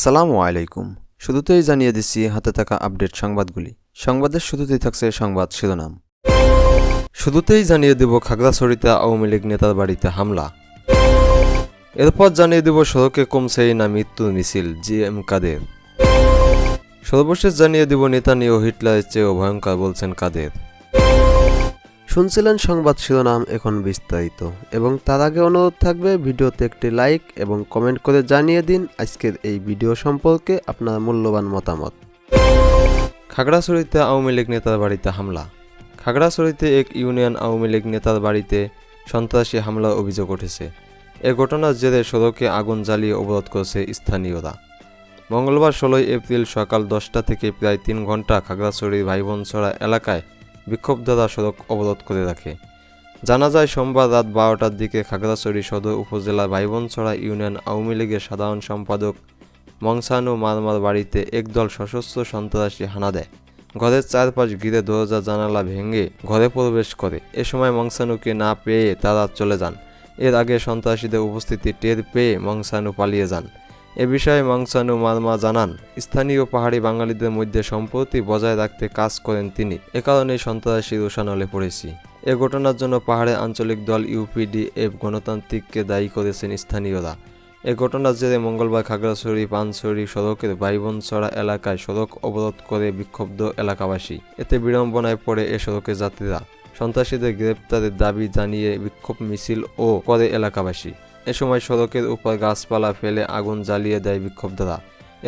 আসসালামু আলাইকুম। শুরুতেই জানিয়ে দিচ্ছি হাতে থাকা আপডেট সংবাদগুলি। সংবাদের শুরুতেই থাকছে সংবাদ শিরোনাম। শুরুতেই জানিয়ে দেব খাগড়াছড়িতে আওয়ামী লীগ নেতার বাড়িতে হামলা। এরপর জানিয়ে দেব সড়কে কমছে না মৃত্যুর মিছিল, জিএম কাদের। সর্বশেষ জানিয়ে দেব নেতানিয়াহু হিটলারের চেয়েও ভয়ঙ্কর বলছেন কাদের। শুনছিলেন সংবাদ শিরোনাম, এখন বিস্তারিত। এবং তার আগে অনুরোধ থাকবে ভিডিওতে একটি লাইক এবং কমেন্ট করে জানিয়ে দিন আজকের এই ভিডিও সম্পর্কে আপনার মূল্যবান মতামত। খাগড়াছড়িতে আওয়ামী লীগ নেতার বাড়িতে হামলা। খাগড়াছড়িতে এক ইউনিয়ন আওয়ামী লীগ নেতার বাড়িতে সন্ত্রাসী হামলার অভিযোগ উঠেছে। এ ঘটনার জেরে সড়কে আগুন জ্বালিয়ে অবরোধ করছে স্থানীয়রা। মঙ্গলবার 16 এপ্রিল সকাল 10টা থেকে প্রায় 3 ঘন্টা খাগড়াছড়ির ভাইবোনছড়া এলাকায় বিক্ষোভকারীরা সড়ক অবরোধ করে রাখে। জানা যায় সোমবার রাত 12টার দিকে খাগড়াছড়ি সদর উপজেলার ভাইবোনছড়া ইউনিয়ন আওয়ামী লীগের সাধারণ সম্পাদক মংসানু মারমার বাড়িতে একদল সশস্ত্র সন্ত্রাসী হানা দেয়। ঘরের চারপাশ ঘিরে দরজা জানালা ভেঙে ঘরে প্রবেশ করে। এ সময় মংসানুকে না পেয়ে তারা চলে যান। এর আগে সন্ত্রাসীদের উপস্থিতি টের পেয়ে মংসানু পালিয়ে যান। এ বিষয়ে মংসানু মারমা জানান, স্থানীয় পাহাড়ি বাঙালিদের মধ্যে সম্প্রীতি বজায় রাখতে কাজ করেন তিনি। এ কারণেই সন্ত্রাসীর রোষানলে পড়েছি। এ ঘটনার জন্য পাহাড়ের আঞ্চলিক দল ইউপিডিএফ গণতান্ত্রিককে দায়ী করেছেন স্থানীয়রা। এ ঘটনার জেরে মঙ্গলবার খাগড়াছড়ি পানছড়ি সড়কের ভাইবোনছড়া এলাকায় সড়ক অবরোধ করে বিক্ষুব্ধ এলাকাবাসী। এতে বিড়ম্বনায় পড়ে এ সড়কের যাত্রীরা। সন্ত্রাসীদের গ্রেপ্তারের দাবি জানিয়ে বিক্ষোভ মিছিল ও করে এলাকাবাসী। এ সময় সড়কের উপর গাছপালা ফেলে আগুন জ্বালিয়ে দেয় বিক্ষুব্ধরা।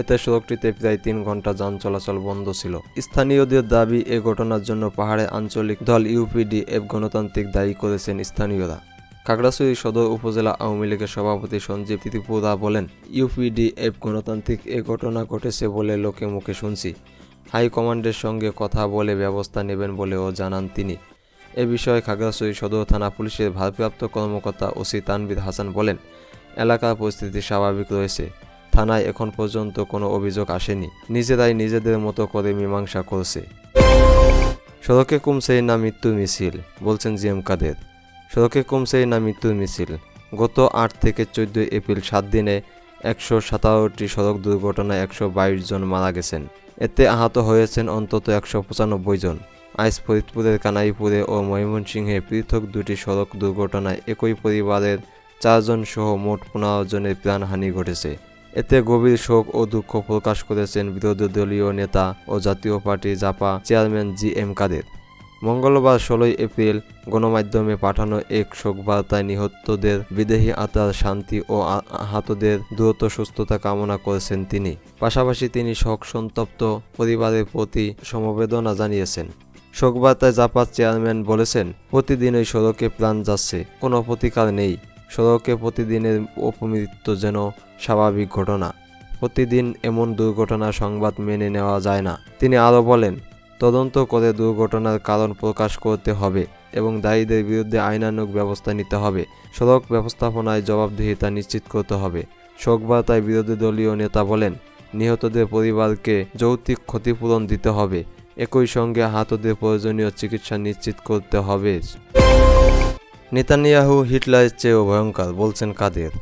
এতে সড়কটিতে প্রায় 3 ঘন্টা যান চলাচল বন্ধ ছিল। স্থানীয়দের দাবি, এ ঘটনার জন্য পাহাড়ের আঞ্চলিক দল ইউপিডিএফ গণতান্ত্রিক দায়ী করেছেন স্থানীয়রা। খাগড়াছড়ি সদর উপজেলা আওয়ামী লীগের সভাপতি সঞ্জীব ত্রিপুরা বলেন, ইউপিডিএফ গণতান্ত্রিক এ ঘটনা ঘটেছে বলে লোকে মুখে শুনছি। হাইকমান্ডের সঙ্গে কথা বলে ব্যবস্থা নেবেন বলেও জানান তিনি। এ বিষয়ে খাগড়াছড়ি সদর থানা পুলিশের ভারপ্রাপ্ত কর্মকর্তা ওসি তানভীর হাসান বলেন, এলাকার পরিস্থিতি স্বাভাবিক রয়েছে। থানায় এখন পর্যন্ত কোনো অভিযোগ আসেনি। নিজেরাই নিজেদের মতো করে মীমাংসা করছে। সড়কে কমছে না মৃত্যুর মিছিল, বলছেন জিএম কাদের। সড়কে কমছে না মৃত্যুর মিছিল। গত 8 থেকে 14 এপ্রিল 7 দিনে 117টি সড়ক দুর্ঘটনায় 122 জন মারা গেছেন। এতে আহত হয়েছেন অন্তত 195 জন। আজ ফরিদপুরের কানাইপুরে ও ময়মনসিংহে পৃথক 2টি সড়ক দুর্ঘটনায় একই পরিবারের 4 জন সহ মোট 15 জনের প্রাণহানি ঘটেছে। এতে গভীর শোক ও দুঃখ প্রকাশ করেছেন বিরোধী দলীয় নেতা ও জাতীয় পার্টি জাপা চেয়ারম্যান জিএম কাদের। মঙ্গলবার 16 এপ্রিল গণমাধ্যমে পাঠানো এক শোকবার্তায় নিহতদের বিদেহী আত্মার শান্তি ও আহতদের দ্রুত সুস্থতা কামনা করেছেন তিনি। পাশাপাশি তিনি শোক সন্তপ্ত পরিবারের প্রতি সমবেদনা জানিয়েছেন। শোকবার্তায় জাপা চেয়ারম্যান বলেছেন, প্রতিদিনই সড়কে প্রাণ যাচ্ছে, কোনো প্রতিকার নেই। সড়কে প্রতিদিনের অপমৃত্যু যেন স্বাভাবিক ঘটনা। প্রতিদিন এমন দুর্ঘটনার সংবাদ মেনে নেওয়া যায় না। তিনি আরও বলেন, তদন্ত করে দুর্ঘটনার কারণ প্রকাশ করতে হবে এবং দায়ীদের বিরুদ্ধে আইনানুগ ব্যবস্থা নিতে হবে। সড়ক ব্যবস্থাপনায় জবাবদিহিতা নিশ্চিত করতে হবে। শোকবার্তায় বিরোধী দলীয় নেতা বলেন, নিহতদের পরিবারকে যৌক্তিক ক্ষতিপূরণ দিতে হবে। একই সঙ্গে আহতদের প্রয়োজনীয় চিকিৎসা নিশ্চিত করতে হবে। নেতানিয়াহু হিটলারের চেয়েও ভয়ঙ্কর, বলছেন কাদের।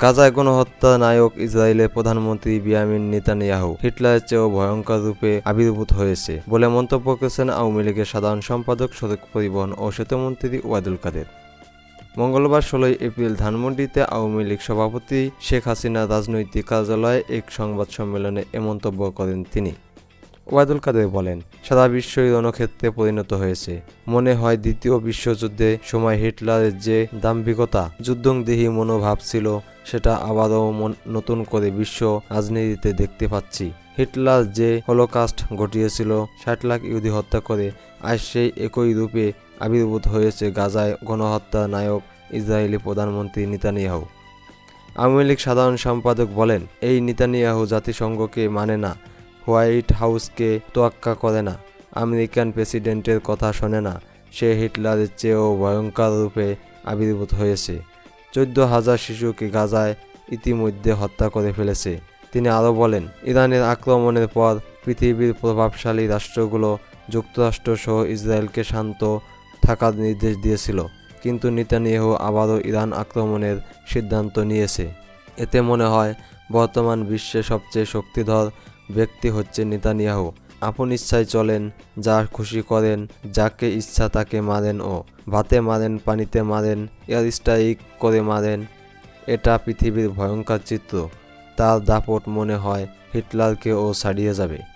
গাজায় গণহত্যার নায়ক ইসরায়েলের প্রধানমন্ত্রী বেঞ্জামিন নেতানিয়াহু হিটলারের চেয়েও ভয়ঙ্কর রূপে আবির্ভূত হয়েছে বলে মন্তব্য করেছেন আওয়ামী লীগের সাধারণ সম্পাদক, সড়ক পরিবহন ও সেতুমন্ত্রী ওবায়দুল কাদের। মঙ্গলবার 16 এপ্রিল ধানমন্ডিতে আওয়ামী লীগ সভাপতি শেখ হাসিনার রাজনৈতিক কার্যালয়ে এক সংবাদ সম্মেলনে এ মন্তব্য করেন তিনি। ওবায়দুল কাদের বলেন, সারা বিশ্বই রণক্ষেত্রে পরিণত হয়েছে। মনে হয় দ্বিতীয় বিশ্বযুদ্ধে সময় হিটলারের যে দাম্ভিকতা, যুদ্ধংদেহী মনোভাব ছিল, সেটা আবারও নতুন করে বিশ্ব রাজনীতিতে দেখতে পাচ্ছি। হিটলার যে হলোকাস্ট ঘটিয়েছিল, 60 লাখ ইহুদি হত্যা করে, আজ সেই একই রূপে আবির্ভূত হয়েছে গাজায় গণহত্যার নায়ক ইসরায়েলি প্রধানমন্ত্রী নেতানিয়াহু। আওয়ামী লীগ সাধারণ সম্পাদক বলেন, এই নেতানিয়াহু জাতিসংঘকে মানে না, হোয়াইট হাউসকে তোয়াক্কা করে না, আমেরিকান প্রেসিডেন্টের কথা শোনে না। সে হিটলারের চেয়েও ভয়ঙ্কর রূপে আবির্ভূত হয়েছে। 14,000 শিশুকে গাজায় ইতিমধ্যে হত্যা করে ফেলেছে। তিনি আরও বলেন, ইরানের আক্রমণের পর পৃথিবীর প্রভাবশালী রাষ্ট্রগুলো যুক্তরাষ্ট্র সহ ইসরায়েলকে শান্ত থাকার নির্দেশ দিয়েছিল, কিন্তু নেতানিয়াহু আবারও ইরান আক্রমণের সিদ্ধান্ত নিয়েছে। এতে মনে হয় বর্তমান বিশ্বে সবচেয়ে শক্তিধর ব্যক্তি হচ্ছে নেতানিয়াহু। আপন ইচ্ছায় চলেন, যা খুশি করেন, যাকে ইচ্ছা তাকে মারেন, ও ভাতে মারেন, পানিতে মারেন, এয়ার স্ট্রাইক করে মারেন। এটা পৃথিবীর ভয়ঙ্কর চিত্র। তার দাপট মনে হয় হিটলারকেও ছাড়িয়ে যাবে।